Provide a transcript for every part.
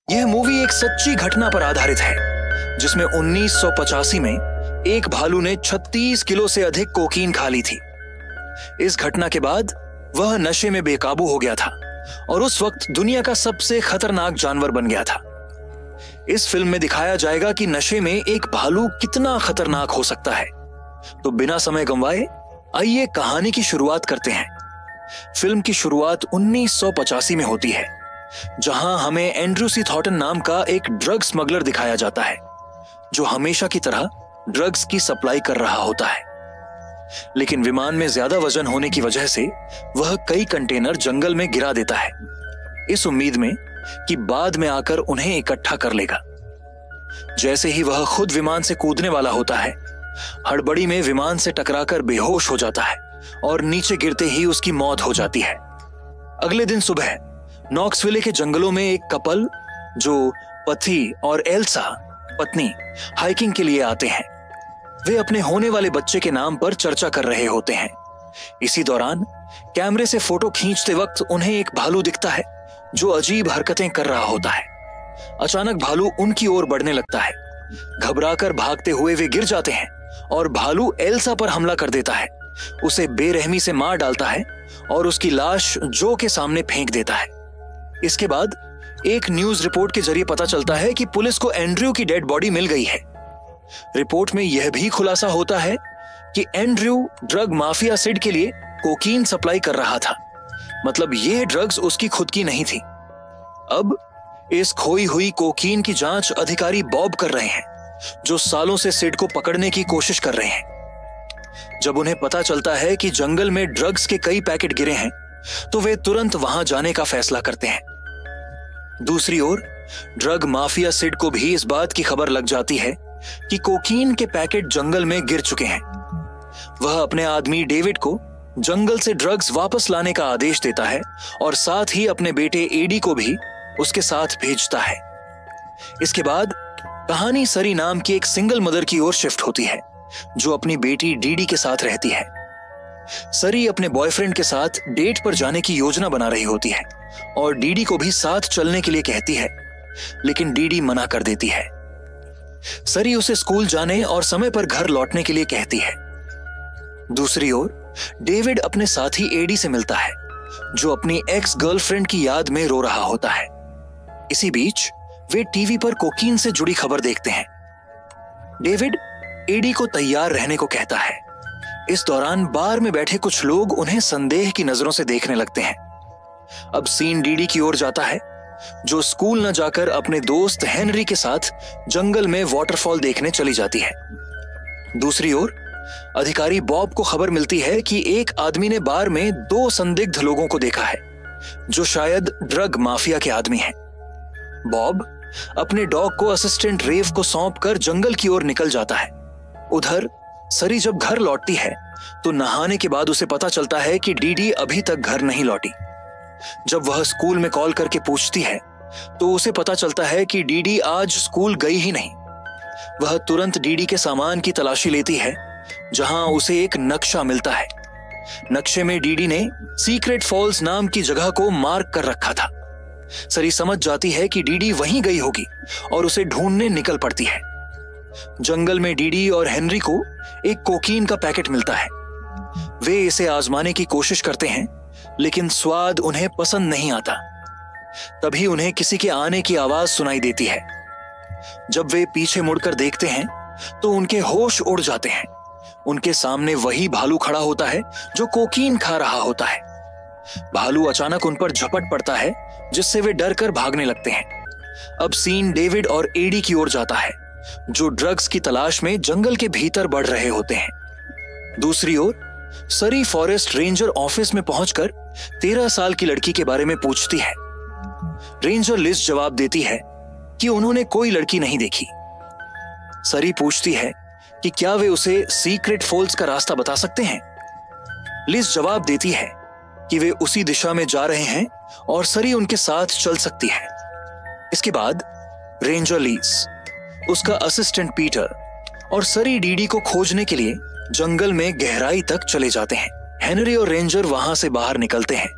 यह मूवी एक सच्ची घटना पर आधारित है जिसमें 1985 में एक भालू ने 36 किलो से अधिक कोकीन खा ली थी। इस घटना के बाद वह नशे में बेकाबू हो गया था और उस वक्त दुनिया का सबसे खतरनाक जानवर बन गया था। इस फिल्म में दिखाया जाएगा कि नशे में एक भालू कितना खतरनाक हो सकता है। तो बिना समय गंवाए आइए कहानी की शुरुआत करते हैं। फिल्म की शुरुआत 1985 में होती है, जहां हमें एंड्रयू सी थॉर्टन नाम का एक ड्रग स्मगलर दिखाया जाता है जो हमेशा की तरह ड्रग्स की सप्लाई कर रहा होता है। लेकिन विमान में ज्यादा वजन होने की वजह से वह कई कंटेनर जंगल में गिरा देता है, इस उम्मीद में कि बाद में आकर उन्हें इकट्ठा कर लेगा। जैसे ही वह खुद विमान से कूदने वाला होता है, हड़बड़ी में विमान से टकराकर बेहोश हो जाता है और नीचे गिरते ही उसकी मौत हो जाती है। अगले दिन सुबह नॉक्सविले के जंगलों में एक कपल जो पति और एल्सा पत्नी हाइकिंग के लिए आते हैं। वे अपने होने वाले बच्चे के नाम पर चर्चा कर रहे होते हैं। इसी दौरान कैमरे से फोटो खींचते वक्त उन्हें एक भालू दिखता है जो अजीब हरकतें कर रहा होता है। अचानक भालू उनकी ओर बढ़ने लगता है। घबराकर भागते हुए वे गिर जाते हैं और भालू एल्सा पर हमला कर देता है, उसे बेरहमी से मार डालता है और उसकी लाश जो के सामने फेंक देता है। इसके बाद एक न्यूज रिपोर्ट के जरिए पता चलता है कि पुलिस को एंड्रयू की डेड बॉडी मिल गई है। रिपोर्ट में यह भी खुलासा होता है कि एंड्रयू ड्रग माफिया सिड के लिए कोकीन सप्लाई कर रहा था, मतलब यह ड्रग्स उसकी खुद की नहीं थी। अब इस खोई हुई कोकीन की जांच अधिकारी बॉब कर रहे हैं, जो सालों से सिड को पकड़ने की कोशिश कर रहे हैं। जब उन्हें पता चलता है कि जंगल में ड्रग्स के कई पैकेट गिरे हैं, तो वे तुरंत वहां जाने का फैसला करते हैं। दूसरी ओर ड्रग माफिया सिड को भी इस बात की खबर लग जाती है कि कोकीन के पैकेट जंगल में गिर चुके हैं। वह अपने आदमी डेविड को जंगल से ड्रग्स वापस लाने का आदेश देता है और साथ ही अपने बेटे एडी को भी उसके साथ भेजता है। इसके बाद कहानी सरी नाम की एक सिंगल मदर की ओर शिफ्ट होती है, जो अपनी बेटी डीडी के साथ रहती है। सरी अपने बॉयफ्रेंड के साथ डेट पर जाने की योजना बना रही होती है और डीडी को भी साथ चलने के लिए कहती है, लेकिन डीडी मना कर देती है। सरी उसे स्कूल जाने और समय पर घर लौटने के लिए कहती है। दूसरी ओर डेविड अपने साथी एडी से मिलता है, जो अपनी एक्स गर्लफ्रेंड की याद में रो रहा होता है। इसी बीच वे टीवी पर कोकीन से जुड़ी खबर देखते हैं। डेविड एडी को तैयार रहने को कहता है। इस दौरान बार में बैठे कुछ लोग उन्हें संदेह की नजरों से देखने लगते हैं। अब सीन डीडी की ओर जाता है, जो स्कूल न जाकर अपने दोस्त हेनरी के साथ जंगल में वाटरफॉल देखने चली जाती है। दूसरी ओर अधिकारी बॉब को खबर मिलती है कि एक आदमी ने बार में 2 संदिग्ध लोगों को देखा है, जो शायद ड्रग माफिया के आदमी हैं। बॉब अपने डॉग को असिस्टेंट रेव को सौंपकर जंगल की ओर निकल जाता है। उधर सरी जब घर लौटती है तो नहाने के बाद उसे पता चलता है कि डीडी अभी तक घर नहीं लौटी। जब वह स्कूल में कॉल करके पूछती है तो उसे पता चलता है कि डीडी आज स्कूल गई ही नहीं। वह तुरंत डीडी के सामान की तलाशी लेती है, जहां उसे एक नक्शा मिलता है। नक्शे में डीडी ने सीक्रेट फॉल्स नाम की जगह को मार्क कर रखा था। सरी समझ जाती है कि डीडी वहीं गई होगी और उसे ढूंढने निकल पड़ती है। जंगल में डीडी और हेनरी को एक कोकीन का पैकेट मिलता है। वे इसे आजमाने की कोशिश करते हैं, लेकिन स्वाद उन्हें पसंद नहीं आता। तभी उन्हें किसी के आने की आवाज सुनाई देती है। जब वे पीछे मुड़कर देखते हैं तो उनके होश उड़ जाते हैं। उनके सामने वही भालू खड़ा होता है जो कोकीन खा रहा होता है। भालू अचानक उन पर झपट पड़ता है, जिससे वे डर कर भागने लगते हैं। अब सीन डेविड और एडी की ओर जाता है, जो ड्रग्स की तलाश में जंगल के भीतर बढ़ रहे होते हैं। दूसरी ओर सरी फॉरेस्ट रेंजर ऑफिस में पहुंचकर 13 साल की लड़की के बारे में पूछती है। रेंजर लिज जवाब देती है कि उन्होंने कोई लड़की नहीं देखी। सरी पूछती है कि क्या वे उसे सीक्रेट फॉल्स का रास्ता बता सकते हैं। लिज जवाब देती है कि वे उसी दिशा में जा रहे हैं और सरी उनके साथ चल सकती है। इसके बाद रेंजर लिज, उसका असिस्टेंट पीटर और सरी डीडी को खोजने के लिए जंगल में गहराई तक चले जाते हैं। हेनरी और रेंजर वहां से बाहर निकलते हैं।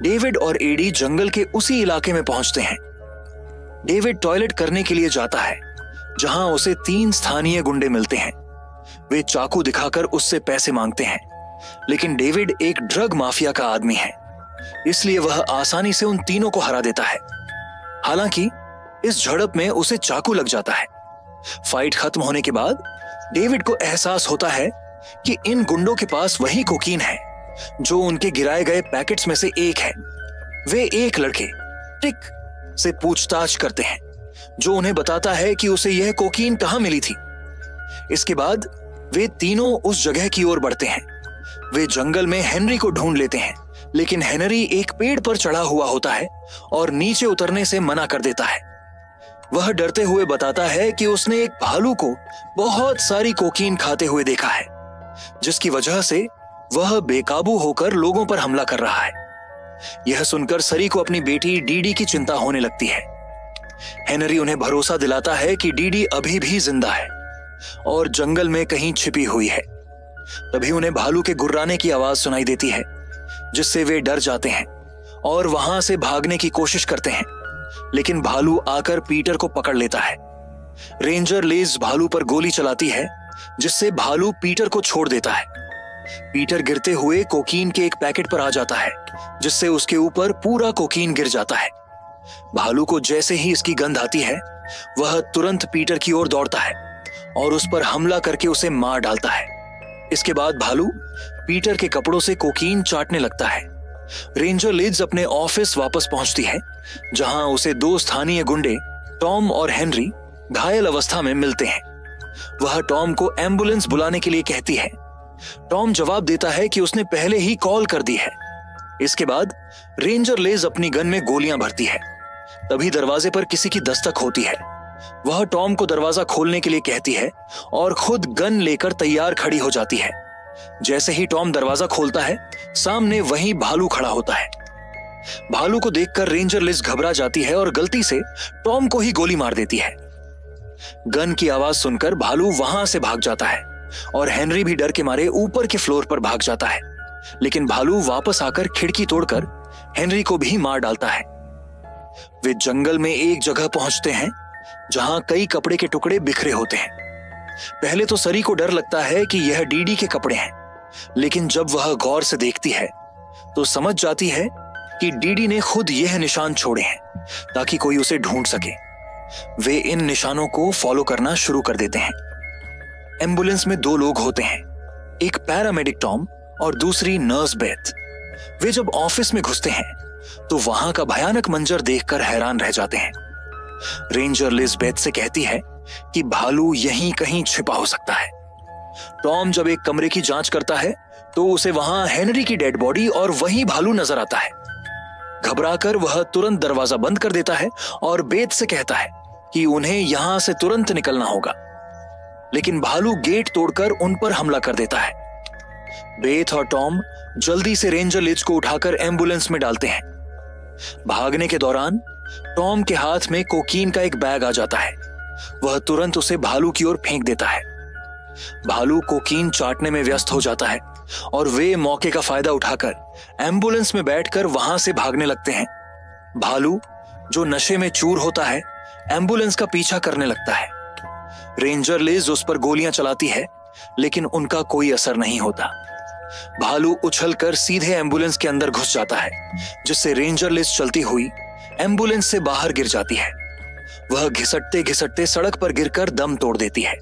डेविड और एडी जंगल के उसी इलाके में पहुंचते हैं। डेविड टॉयलेट करने के लिए जाता है, जहां उसे 3 स्थानीय गुंडे मिलते हैं। वे चाकू दिखाकर उससे पैसे मांगते हैं, लेकिन डेविड एक ड्रग माफिया का आदमी है, इसलिए वह आसानी से उन तीनों को हरा देता है। हालांकि इस झड़प में उसे चाकू लग जाता है। फाइट खत्म होने के बाद डेविड को एहसास होता है कि इन गुंडों के पास वही कोकीन है जो उनके गिराए गए पैकेट्स में से एक है। वे एक लड़के टिक से पूछताछ करते हैं, जो उन्हें बताता है कि उसे यह कोकीन कहां मिली थी। इसके बाद वे तीनों उस जगह की ओर बढ़ते हैं। वे जंगल में हेनरी को ढूंढ लेते हैं, लेकिन हेनरी एक पेड़ पर चढ़ा हुआ होता है और नीचे उतरने से मना कर देता है। वह डरते हुए बताता है कि उसने एक भालू को बहुत सारी कोकीन खाते हुए देखा है, जिसकी वजह से वह बेकाबू होकर लोगों पर हमला कर रहा है। यह सुनकर सरी को अपनी बेटी डीडी की चिंता होने लगती है। हेनरी उन्हें भरोसा दिलाता है कि डीडी अभी भी जिंदा है और जंगल में कहीं छिपी हुई है। तभी उन्हें भालू के गुर्राने की आवाज सुनाई देती है, जिससे वे डर जाते हैं और वहां से भागने की कोशिश करते हैं, लेकिन भालू आकर पीटर को पकड़ लेता है। रेंजर लेज भालू पर गोली चलाती है, जिससे भालू पीटर को छोड़ देता है। पीटर गिरते हुए कोकीन के एक पैकेट पर आ जाता है, जिससे उसके ऊपर पूरा कोकीन गिर जाता है। भालू को जैसे ही इसकी गंध आती है, वह तुरंत पीटर की ओर दौड़ता है और उस पर हमला करके उसे मार डालता है। इसके बाद भालू पीटर के कपड़ों से कोकीन चाटने लगता है। रेंजर लिड्स अपने ऑफिस वापस पहुंचती है, जहां उसे 2 स्थानीय गुंडे टॉम और हेनरी घायल अवस्था में मिलते हैं। वह टॉम को एम्बुलेंस बुलाने के लिए कहती है। टॉम जवाब देता है कि उसने पहले ही कॉल कर दी है। इसके बाद रेंजर लेज अपनी गन में गोलियां भरती है। तभी दरवाजे पर किसी की दस्तक होती है। वह टॉम को दरवाजा खोलने के लिए कहती है और खुद गन लेकर तैयार खड़ी हो जाती है। जैसे ही टॉम दरवाजा खोलता है, सामने वही भालू खड़ा होता है। भालू को देखकर रेंजर लिज घबरा जाती है और गलती से टॉम को ही गोली मार देती है। गन की आवाज सुनकर भालू वहां से भाग जाता है और हेनरी भी डर के मारे ऊपर के फ्लोर पर भाग जाता है, लेकिन भालू वापस आकर खिड़की तोड़कर हेनरी को भी मार डालता है। वे जंगल में एक जगह पहुंचते हैं, जहां कई कपड़े के टुकड़े बिखरे होते हैं। पहले तो सरी को डर लगता है कि यह डीडी के कपड़े हैं, लेकिन जब वह गौर से देखती है तो समझ जाती है कि डीडी ने खुद यह निशान छोड़े हैं ताकि कोई उसे ढूंढ सके। वे इन निशानों को फॉलो करना शुरू कर देते हैं। एम्बुलेंस में 2 लोग होते हैं, एक पैरामेडिक टॉम और दूसरी नर्स बेथ। वे जब ऑफिस में घुसते हैं तो वहां का भयानक मंजर देखकर हैरान रह जाते हैं। रेंजर लिज बेथ से कहती है कि भालू यहीं कहीं छिपा हो सकता है। टॉम जब एक कमरे की जांच करता है तो उसे वहां हेनरी की डेड बॉडी और वही भालू नजर आता है। घबराकर वह तुरंत दरवाजा बंद कर देता है और बेथ से कहता है कि उन्हें यहां से तुरंत निकलना होगा, लेकिन भालू गेट तोड़कर उन पर हमला कर देता है। बेथ और टॉम जल्दी से रेंजर लिज को उठाकर एम्बुलेंस में डालते हैं। भागने के दौरान टॉम के हाथ में कोकीन का एक बैग आ जाता है। वह तुरंत उसे भालू की ओर फेंक देता है। भालू कोकीन चाटने में व्यस्त हो जाता है और वे मौके का फायदा उठाकर एम्बुलेंस में बैठकर वहां से भागने लगते हैं। भालू, जो नशे में चूर होता है, एम्बुलेंस का पीछा करने लगता है। रेंजर लिज उस पर गोलियां चलाती है, लेकिन उनका कोई असर नहीं होता। भालू उछलकर सीधे एम्बुलेंस के अंदर घुस जाता है, जिससे रेंजर लिज चलती हुई एम्बुलेंस से बाहर गिर जाती है। वह घिसटते घिसटते सड़क पर गिरकर दम तोड़ देती है।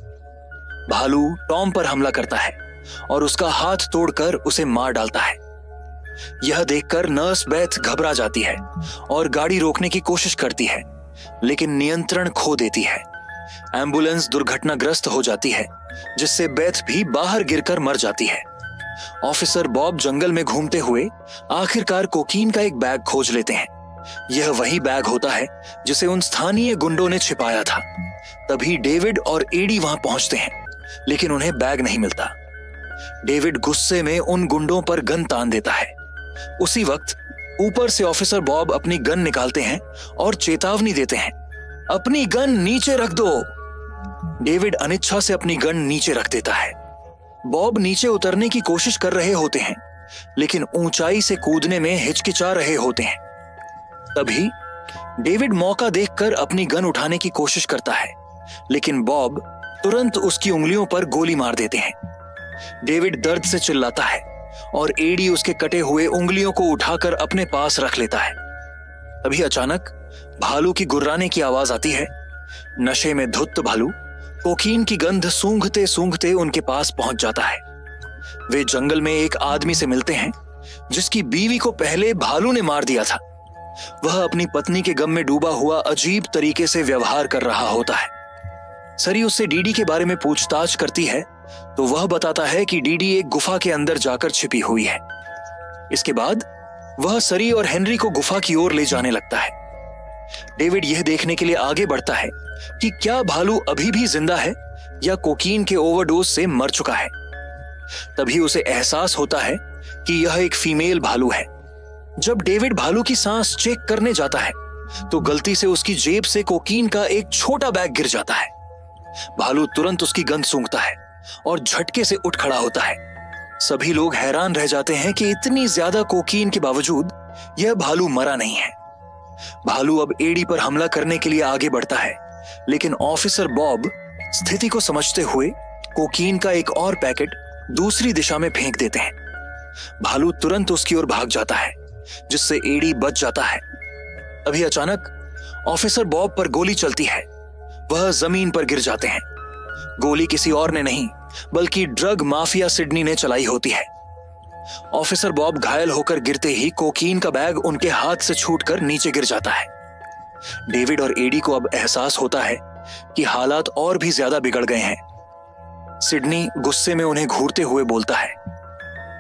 भालू टॉम पर हमला करता है और उसका हाथ तोड़कर उसे मार डालता है। यह देखकर नर्स बेथ घबरा जाती है और गाड़ी रोकने की कोशिश करती है, लेकिन नियंत्रण खो देती है। एम्बुलेंस दुर्घटनाग्रस्त हो जाती है, जिससे बेथ भी बाहर गिरकर मर जाती है। ऑफिसर बॉब जंगल में घूमते हुए आखिरकार कोकीन का एक बैग खोज लेते हैं। यह वही बैग होता है जिसे उन स्थानीय गुंडों ने छिपाया था। तभी डेविड और एडी वहां पहुंचते हैं, लेकिन उन्हें बैग नहीं मिलता। डेविड गुस्से में उन गुंडों पर गन तान देता है। उसी वक्त ऊपर से ऑफिसर बॉब अपनी गन निकालते हैं और चेतावनी देते हैं, अपनी गन नीचे रख दो। डेविड अनिच्छा से अपनी गन नीचे रख देता है। बॉब नीचे उतरने की कोशिश कर रहे होते हैं, लेकिन ऊंचाई से कूदने में हिचकिचा रहे होते हैं। तभी डेविड मौका देखकर अपनी गन उठाने की कोशिश करता है, लेकिन बॉब तुरंत उसकी उंगलियों पर गोली मार देते हैं। डेविड दर्द से चिल्लाता है और एडी उसके कटे हुए उंगलियों को उठाकर अपने पास रख लेता है। तभी अचानक भालू की गुर्राने की आवाज आती है। नशे में धुत भालू कोकीन की गंध सूंघते सूंघते उनके पास पहुंच जाता है। वे जंगल में एक आदमी से मिलते हैं जिसकी बीवी को पहले भालू ने मार दिया था। वह अपनी पत्नी के गम में डूबा हुआ अजीब तरीके से व्यवहार कर रहा होता है। सरी उससे डीडी के बारे में पूछताछ करती है तो वह बताता है कि डीडी एक गुफा के अंदर जाकर छिपी हुई है। इसके बाद वह सरी और हेनरी को गुफा की ओर ले जाने लगता है। डेविड यह देखने के लिए आगे बढ़ता है कि क्या भालू अभी भी जिंदा है या कोकीन के ओवरडोज से मर चुका है। तभी उसे एहसास होता है कि यह एक फीमेल भालू है। जब डेविड भालू की सांस चेक करने जाता है तो गलती से उसकी जेब से कोकीन का एक छोटा बैग गिर जाता है। भालू तुरंत उसकी गंध सूंघता है और झटके से उठ खड़ा होता है। सभी लोग हैरान रह जाते हैं कि इतनी ज्यादा कोकीन के बावजूद यह भालू मरा नहीं है। भालू अब एडी पर हमला करने के लिए आगे बढ़ता है, लेकिन ऑफिसर बॉब स्थिति को समझते हुए कोकीन का एक और पैकेट दूसरी दिशा में फेंक देते हैं। भालू तुरंत उसकी ओर भाग जाता है, जिससे एडी बच जाता है। अभी अचानक ऑफिसर बॉब पर गोली चलती है। वह जमीन पर गिर जाते हैं। गोली किसी और ने नहीं बल्कि ड्रग माफिया सिडनी ने चलाई होती है। ऑफिसर बॉब घायल होकर गिरते ही कोकीन का बैग उनके हाथ से छूटकर नीचे गिर जाता है। डेविड और एडी को अब एहसास होता है कि हालात और भी ज्यादा बिगड़ गए हैं। सिडनी गुस्से में उन्हें घूरते हुए बोलता है,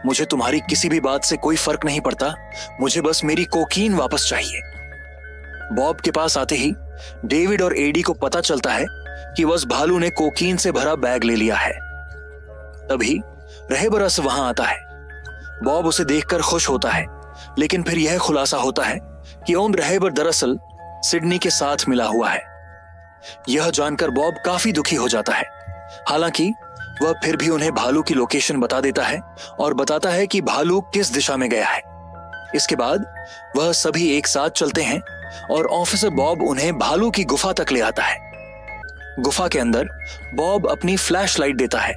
मुझे तुम्हारी किसी भी बात से कोई फर्क नहीं पड़ता, मुझे बस मेरी कोकीन वापस चाहिए। बॉब के पास आते ही डेविड और एडी को पता चलता है कि बस भालू ने कोकीन से भरा बैग ले लिया है। तभी रहबरस वहां आता है। बॉब उसे देखकर खुश होता है, लेकिन फिर यह खुलासा होता है कि ओम रहबर दरअसल सिडनी के साथ मिला हुआ है। यह जानकर बॉब काफी दुखी हो जाता है। हालांकि वह फिर भी उन्हें भालू की लोकेशन बता देता है और बताता है कि भालू किस दिशा में गया है। इसके बाद वह सभी एक साथ चलते हैं और ऑफिसर बॉब उन्हें भालू की गुफा तक ले आता है। गुफा के अंदर बॉब अपनी फ्लैशलाइट देता है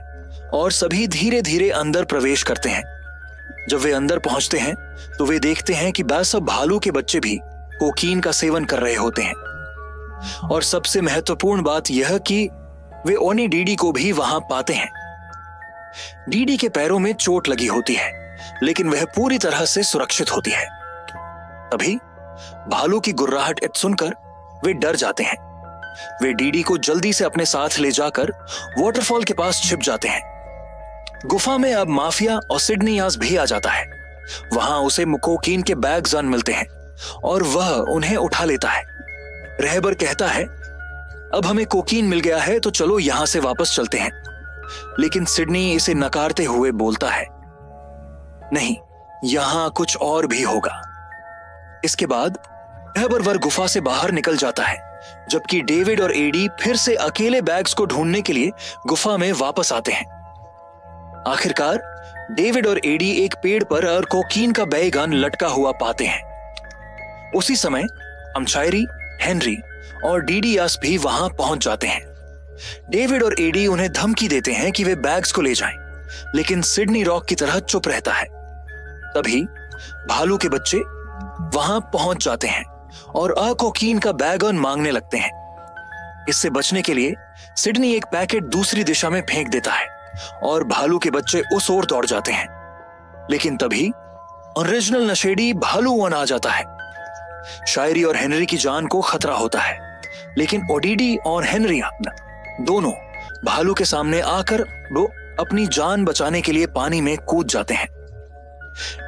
और सभी धीरे धीरे अंदर प्रवेश करते हैं। जब वे अंदर पहुंचते हैं तो वे देखते हैं कि सब भालू के बच्चे भी कोकीन का सेवन कर रहे होते हैं। और सबसे महत्वपूर्ण बात यह कि वे ओनी डीडी को भी वहां पाते हैं। डीडी के पैरों में चोट लगी होती है, लेकिन वह पूरी तरह से सुरक्षित होती है। तभी भालू की गुर्राहट सुनकर वे डर जाते हैं। वे डीडी को जल्दी से अपने साथ ले जाकर वाटरफॉल के पास छिप जाते हैं। गुफा में अब माफिया और सिडनी यास भी आ जाता है। वहां उसे कोकीन के बैग्स मिलते हैं और वह उन्हें उठा लेता है। रहबर कहता है, अब हमें कोकीन मिल गया है तो चलो यहां से वापस चलते हैं। लेकिन सिडनी इसे नकारते हुए बोलता है, नहीं, यहां कुछ और भी होगा। इसके बाद रहबर वर गुफा से बाहर निकल जाता है, जबकि डेविड और एडी फिर से अकेले बैग्स को ढूंढने के लिए गुफा में वापस आते हैं। आखिरकार डेविड और एडी एक पेड़ पर और कोकीन का बैगन लटका हुआ पाते हैं। उसी समय अमचायरी, हेनरी और डीडीयास भी वहां पहुंच जाते हैं। डेविड और एडी उन्हें धमकी देते हैं कि वे बैग्स को ले जाएं, लेकिन सिडनी रॉक की तरह चुप रहता है। तभी भालू के बच्चे वहां पहुंच जाते हैं और कोकीन का बैगन मांगने लगते हैं। इससे बचने के लिए सिडनी एक पैकेट दूसरी दिशा में फेंक देता है और भालू के बच्चे उस ओर दौड़ जाते हैं। लेकिन तभी ओरिजिनल नशेड़ी भालू वन आ जाता है। शायरी और हेनरी की जान को खतरा होता है, लेकिन ओडीडी और हेनरी दोनों भालू के सामने आकर वो अपनी जान बचाने के लिए पानी में कूद जाते हैं।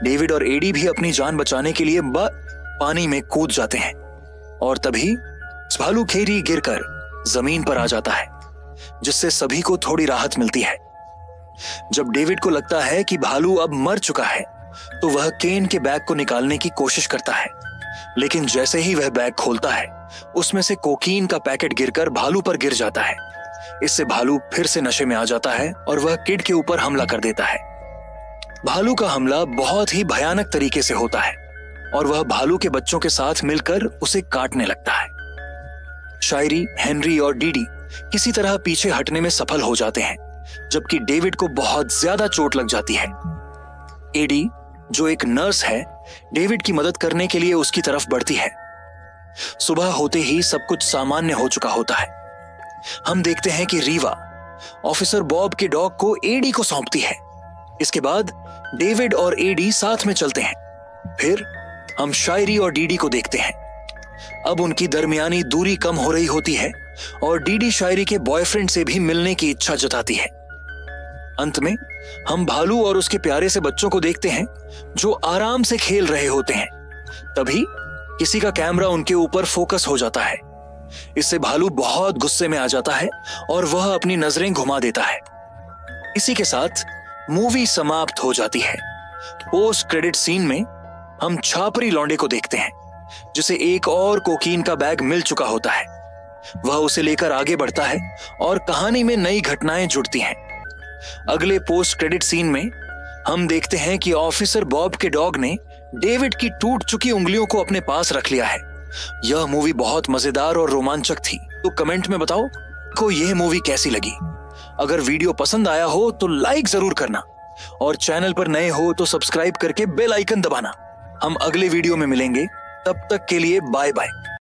डेविड और एडी भी अपनी जान बचाने के लिए पानी में कूद जाते हैं और तभी भालू खेरी गिरकर जमीन पर आ जाता है, जिससे सभी को थोड़ी राहत मिलती है। जब डेविड को लगता है कि भालू अब मर चुका है तो वह केन के बैग को निकालने की कोशिश करता है, लेकिन जैसे ही वह बैग खोलता है उसमें से कोकीन का पैकेट गिरकर भालू पर गिर जाता है। इससे भालू फिर से नशे में आ जाता है और वह किड के ऊपर हमला कर देता है। भालू का हमला बहुत ही भयानक तरीके से होता है और वह भालू के बच्चों के साथ मिलकर उसे काटने लगता है। शायरी, हेनरी और डीडी किसी तरह पीछे हटने में सफल हो जाते हैं, जबकि डेविड को बहुत ज्यादा चोट लग जाती है। एडी, जो एक नर्स है, डेविड की मदद करने के लिए उसकी तरफ बढ़ती है। सुबह होते ही सब कुछ सामान्य हो चुका होता है। हम देखते हैं कि रीवा ऑफिसर बॉब के डॉग को एडी को सौंपती है। इसके बाद डेविड और एडी साथ में चलते हैं। फिर हम शायरी और डीडी को देखते हैं। अब उनकी दरमियानी दूरी कम हो रही होती है और डीडी शायरी के बॉयफ्रेंड से भी मिलने की इच्छा जताती है। अंत में हम भालू और उसके प्यारे से बच्चों को देखते हैं जो आराम से खेल रहे होते हैं। तभी किसी का कैमरा उनके ऊपर फोकस हो जाता है। इससे भालू बहुत गुस्से में आ जाता है और वह अपनी नजरें घुमा देता है। इसी के साथ मूवी समाप्त हो जाती है। पोस्ट क्रेडिट सीन में हम छापरी लौंडे को देखते हैं, जिसे एक और कोकीन का बैग मिल चुका होता है। वह उसे लेकर आगे बढ़ता है और कहानी में नई घटनाएं जुड़ती हैं। अगले पोस्ट क्रेडिट सीन में हम देखते हैं कि ऑफिसर बॉब के डॉग ने डेविड की टूट चुकी उंगलियों को अपने पास रख लिया है। यह मूवी बहुत मजेदार और रोमांचक थी। तो कमेंट में बताओ को यह मूवी कैसी लगी। अगर वीडियो पसंद आया हो तो लाइक जरूर करना और चैनल पर नए हो तो सब्सक्राइब करके बेल आइकन दबाना। हम अगले वीडियो में मिलेंगे, तब तक के लिए बाय बाय।